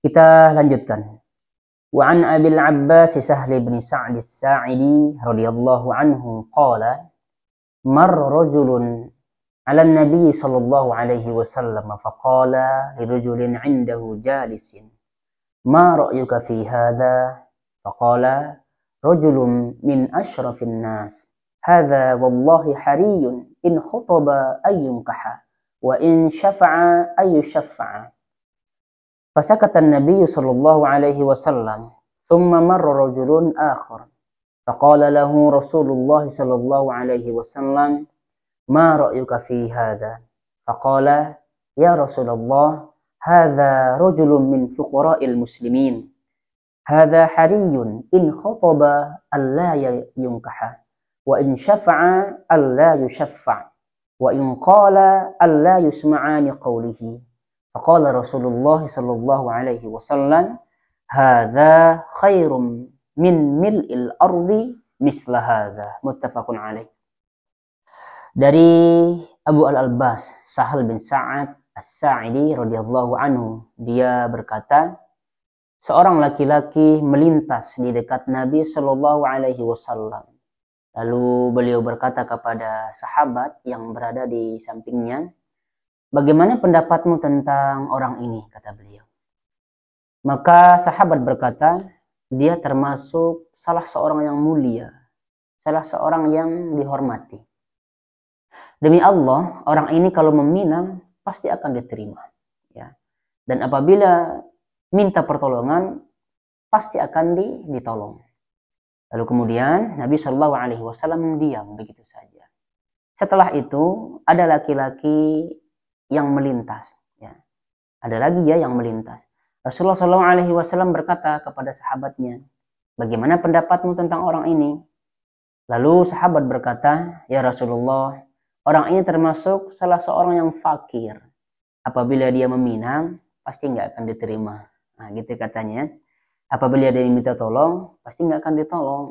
Kita lanjutkan. Wa an Abil Abbas Sahl bin Sa'd as-Sa'idi radhiyallahu anhu qala marra rajulun 'ala an-nabi sallallahu alaihi wasallam faqala li rajulin 'indahu jalisin ma ra'yuka fi hadha faqala rajulun min ashrafin nas hadha wallahi hariyun in khutaba ayyunkaha wa in syafa'a ayyushaffa'a. فسكت النبي صلى الله عليه وسلم ثم مر رجل آخر فقال له رسول الله صلى الله عليه وسلم ما رأيك في هذا فقال يا رسول الله هذا رجل من فقراء المسلمين هذا حري إن خطب ألا ينكح وإن شفع ألا يشفع وإن قال ألا يسمع لقوله فقال رسول الله صلى الله عليه وسلم هذا خير من ملء الأرض مثل هذا متفق عليه. Dari Abu Al-Albas Sahal bin Sa'ad As-Sa'idi radhiyallahu anhu, dia berkata, seorang laki-laki melintas di dekat Nabi sallallahu alaihi wasallam. Lalu beliau berkata kepada sahabat yang berada di sampingnya, bagaimana pendapatmu tentang orang ini, kata beliau. Maka sahabat berkata, dia termasuk salah seorang yang mulia, salah seorang yang dihormati. Demi Allah, orang ini kalau meminang pasti akan diterima, ya. Dan apabila minta pertolongan pasti akan ditolong. Lalu kemudian Nabi Shallallahu Alaihi Wasallam diam begitu saja. Setelah itu ada laki-laki yang melintas, ya. Ada lagi ya yang melintas. Rasulullah Shallallahu Alaihi Wasallam berkata kepada sahabatnya, bagaimana pendapatmu tentang orang ini? Lalu sahabat berkata, ya Rasulullah, orang ini termasuk salah seorang yang fakir. Apabila dia meminang, pasti nggak akan diterima. Nah, gitu katanya. Apabila dia minta tolong, pasti nggak akan ditolong.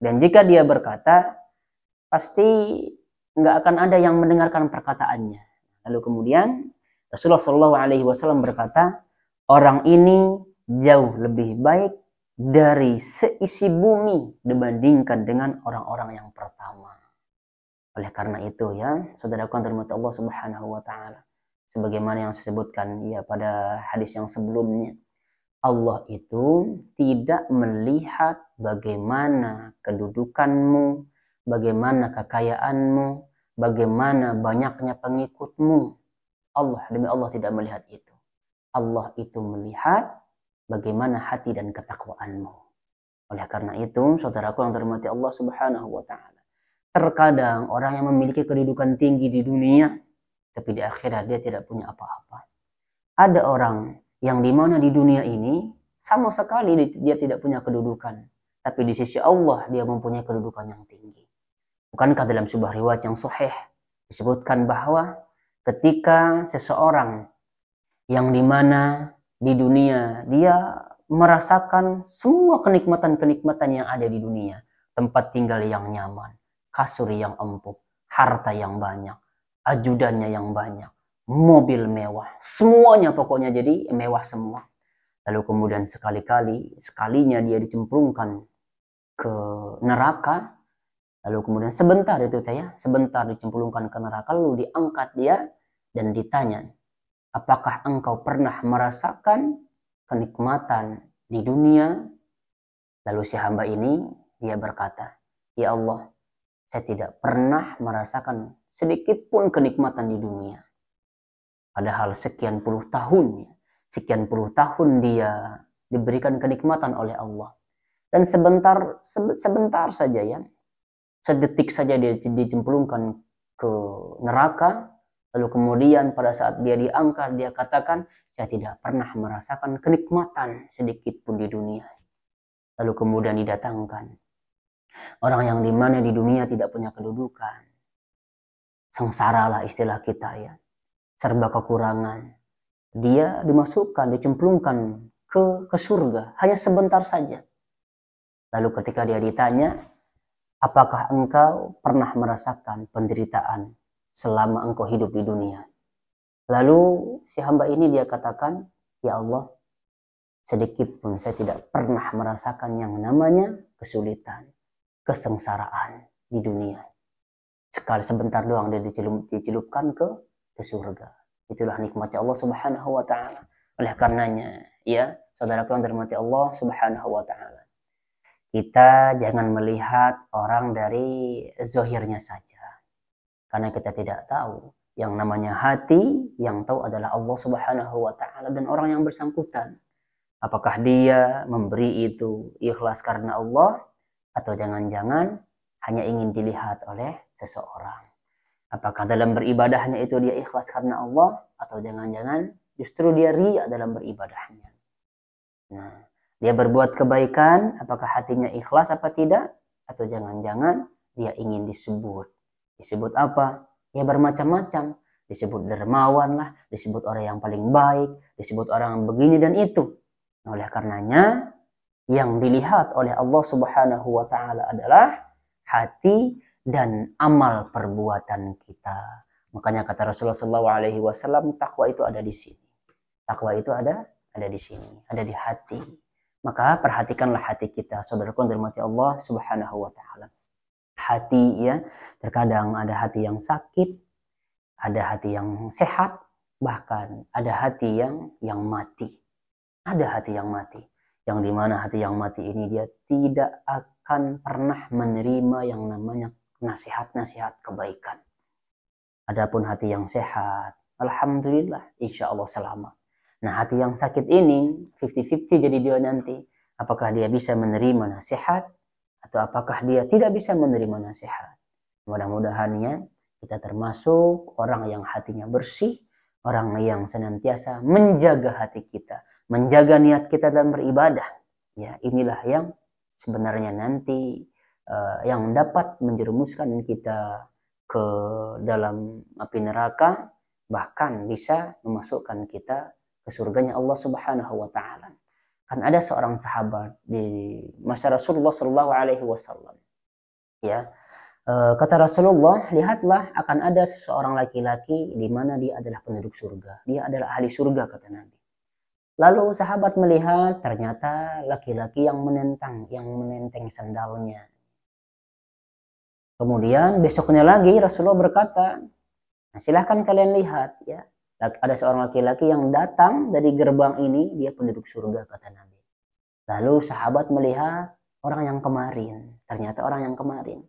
Dan jika dia berkata, pasti nggak akan ada yang mendengarkan perkataannya. Lalu kemudian Rasulullah Shallallahu Alaihi Wasallam berkata, orang ini jauh lebih baik dari seisi bumi dibandingkan dengan orang-orang yang pertama. Oleh karena itu ya, saudaraku yang dirahmati Allah Subhanahu Wa Taala, sebagaimana yang saya sebutkan ya pada hadis yang sebelumnya, Allah itu tidak melihat bagaimana kedudukanmu, bagaimana kekayaanmu, bagaimana banyaknya pengikutmu. Demi Allah tidak melihat itu. Allah itu melihat bagaimana hati dan ketakwaanmu. Oleh karena itu, saudaraku yang dirahmati Allah Subhanahu wa taala, terkadang orang yang memiliki kedudukan tinggi di dunia, tapi di akhirat dia tidak punya apa-apa. Ada orang yang dimana di dunia ini sama sekali dia tidak punya kedudukan, tapi di sisi Allah dia mempunyai kedudukan yang tinggi. Bukankah dalam sebuah riwayat yang sahih disebutkan bahwa ketika seseorang yang dimana di dunia dia merasakan semua kenikmatan-kenikmatan yang ada di dunia, tempat tinggal yang nyaman, kasur yang empuk, harta yang banyak, ajudannya yang banyak, mobil mewah, semuanya pokoknya jadi mewah semua. Lalu kemudian sekalinya dia dicemplungkan ke neraka. Lalu kemudian sebentar dicemplungkan ke neraka, lalu diangkat dia dan ditanya, apakah engkau pernah merasakan kenikmatan di dunia? Lalu si hamba ini dia berkata, ya Allah, saya tidak pernah merasakan sedikit pun kenikmatan di dunia. Padahal sekian puluh tahun dia diberikan kenikmatan oleh Allah. Dan sebentar saja ya, sedetik saja dia dicemplungkan ke neraka, lalu kemudian pada saat dia diangkat dia katakan, saya tidak pernah merasakan kenikmatan sedikit pun di dunia. Lalu kemudian didatangkan orang yang dimana di dunia tidak punya kedudukan, sengsara lah istilah kita ya, serba kekurangan, dia dicemplungkan ke surga hanya sebentar saja. Lalu ketika dia ditanya, apakah engkau pernah merasakan penderitaan selama engkau hidup di dunia? Lalu si hamba ini dia katakan, ya Allah, sedikit pun saya tidak pernah merasakan yang namanya kesulitan, kesengsaraan di dunia. Sekali sebentar doang dia dicelupkan ke surga. Itulah nikmatnya Allah Subhanahu wa taala. Oleh karenanya, ya, saudaraku yang dirahmati Allah Subhanahu wa taala, kita jangan melihat orang dari zahirnya saja. Karena kita tidak tahu yang namanya hati, yang tahu adalah Allah Subhanahu wa taala dan orang yang bersangkutan. Apakah dia memberi itu ikhlas karena Allah, atau jangan-jangan hanya ingin dilihat oleh seseorang. Apakah dalam beribadahnya itu dia ikhlas karena Allah, atau jangan-jangan justru dia riya dalam beribadahnya. Nah, dia berbuat kebaikan, apakah hatinya ikhlas apa tidak, atau jangan-jangan dia ingin disebut. Disebut apa? Ya bermacam-macam. Disebut dermawan lah, disebut orang yang paling baik, disebut orang yang begini dan itu. Oleh karenanya, yang dilihat oleh Allah Subhanahu wa taala adalah hati dan amal perbuatan kita. Makanya kata Rasulullah SAW, takwa itu ada di sini. Takwa itu ada di sini, ada di hati. Maka perhatikanlah hati kita, saudaraku yang dirahmati Allah Subhanahu wa taala. Hati, ya, terkadang ada hati yang sakit, ada hati yang sehat, bahkan ada hati yang mati. Ada hati yang mati, yang dimana hati yang mati ini dia tidak akan pernah menerima yang namanya nasihat-nasihat kebaikan. Adapun hati yang sehat, alhamdulillah, insya Allah selamat. Nah, hati yang sakit ini 50-50 jadi dia nanti. Apakah dia bisa menerima nasihat, atau apakah dia tidak bisa menerima nasihat. Mudah-mudahan ya, kita termasuk orang yang hatinya bersih, orang yang senantiasa menjaga hati kita, menjaga niat kita dalam beribadah. Ya, inilah yang sebenarnya nanti yang dapat menjerumuskan kita ke dalam api neraka, bahkan bisa memasukkan kita ke surganya Allah Subhanahu wa taala. Kan ada seorang sahabat di masa Rasulullah Shallallahu alaihi wasallam. Ya, kata Rasulullah, lihatlah akan ada seseorang laki-laki di mana dia adalah penduduk surga. Dia adalah ahli surga, kata Nabi. Lalu sahabat melihat ternyata laki-laki yang menenteng sandalnya. Kemudian besoknya lagi Rasulullah berkata, nah, silahkan kalian lihat, ya, ada seorang laki-laki yang datang dari gerbang ini, dia penduduk surga, kata Nabi. Lalu sahabat melihat orang yang kemarin, ternyata orang yang kemarin.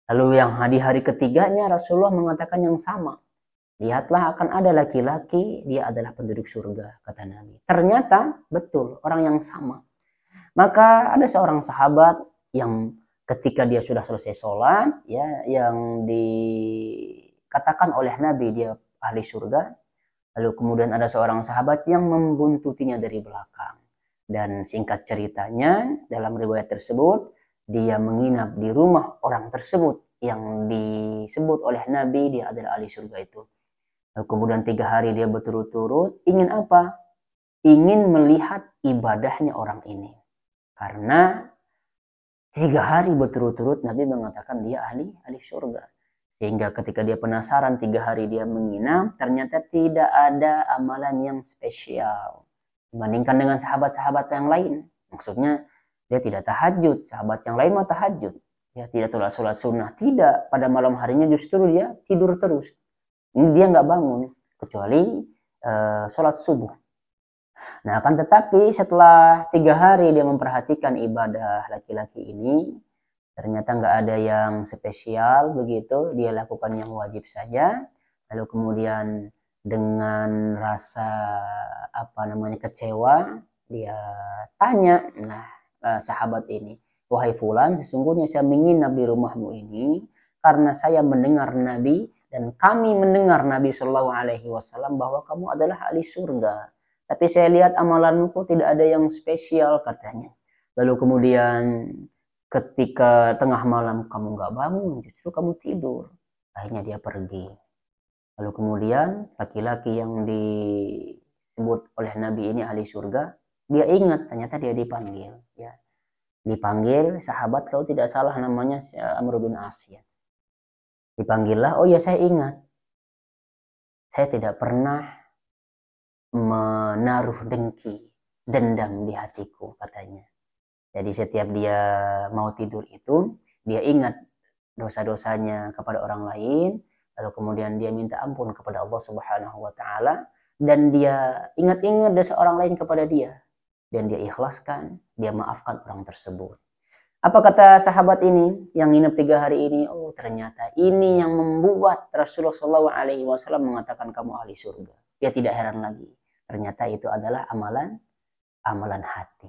Lalu yang di hari ketiganya Rasulullah mengatakan yang sama. Lihatlah akan ada laki-laki, dia adalah penduduk surga, kata Nabi. Ternyata betul orang yang sama. Maka ada seorang sahabat yang ketika dia sudah selesai sholat, ya, yang dikatakan oleh Nabi dia ahli surga. Lalu kemudian ada seorang sahabat yang membuntutinya dari belakang. Dan singkat ceritanya, dalam riwayat tersebut, dia menginap di rumah orang tersebut yang disebut oleh Nabi dia adalah ahli surga itu. Lalu kemudian 3 hari dia berturut-turut, ingin apa? Ingin melihat ibadahnya orang ini. Karena 3 hari berturut-turut Nabi mengatakan dia ahli surga. Sehingga ketika dia penasaran 3 hari dia menginap, ternyata tidak ada amalan yang spesial dibandingkan dengan sahabat-sahabat yang lain. Maksudnya dia tidak tahajud, sahabat yang lain mah tahajud. Ya, tidak sholat sunnah, tidak. Pada malam harinya justru dia tidur terus. Ini dia nggak bangun kecuali sholat subuh. Nah, akan tetapi setelah 3 hari dia memperhatikan ibadah laki-laki ini, ternyata nggak ada yang spesial begitu, dia lakukan yang wajib saja. Lalu kemudian dengan rasa kecewa, dia tanya, sahabat ini, wahai fulan, sesungguhnya saya menginap di rumahmu ini karena saya mendengar Nabi dan kami mendengar Nabi Shallallahu Alaihi Wasallam bahwa kamu adalah ahli surga. Tapi saya lihat amalanmu tidak ada yang spesial, katanya. Lalu kemudian ketika tengah malam kamu nggak bangun, justru kamu tidur. Akhirnya dia pergi. Lalu kemudian laki-laki yang disebut oleh Nabi ini ahli surga, dia ingat ternyata dia dipanggil. Ya. Dipanggil sahabat, kalau tidak salah namanya Amr bin As. Ya. Dipanggillah, oh ya saya ingat. Saya tidak pernah menaruh dengki dendam di hatiku, katanya. Jadi setiap dia mau tidur itu, dia ingat dosa-dosanya kepada orang lain, lalu kemudian dia minta ampun kepada Allah Subhanahu wa taala, dan dia ingat-ingat dosa orang lain kepada dia, dan dia ikhlaskan, dia maafkan orang tersebut. Apa kata sahabat ini yang nginep 3 hari ini? Oh, ternyata ini yang membuat Rasulullah SAW mengatakan kamu ahli surga. Dia tidak heran lagi. Ternyata itu adalah amalan hati.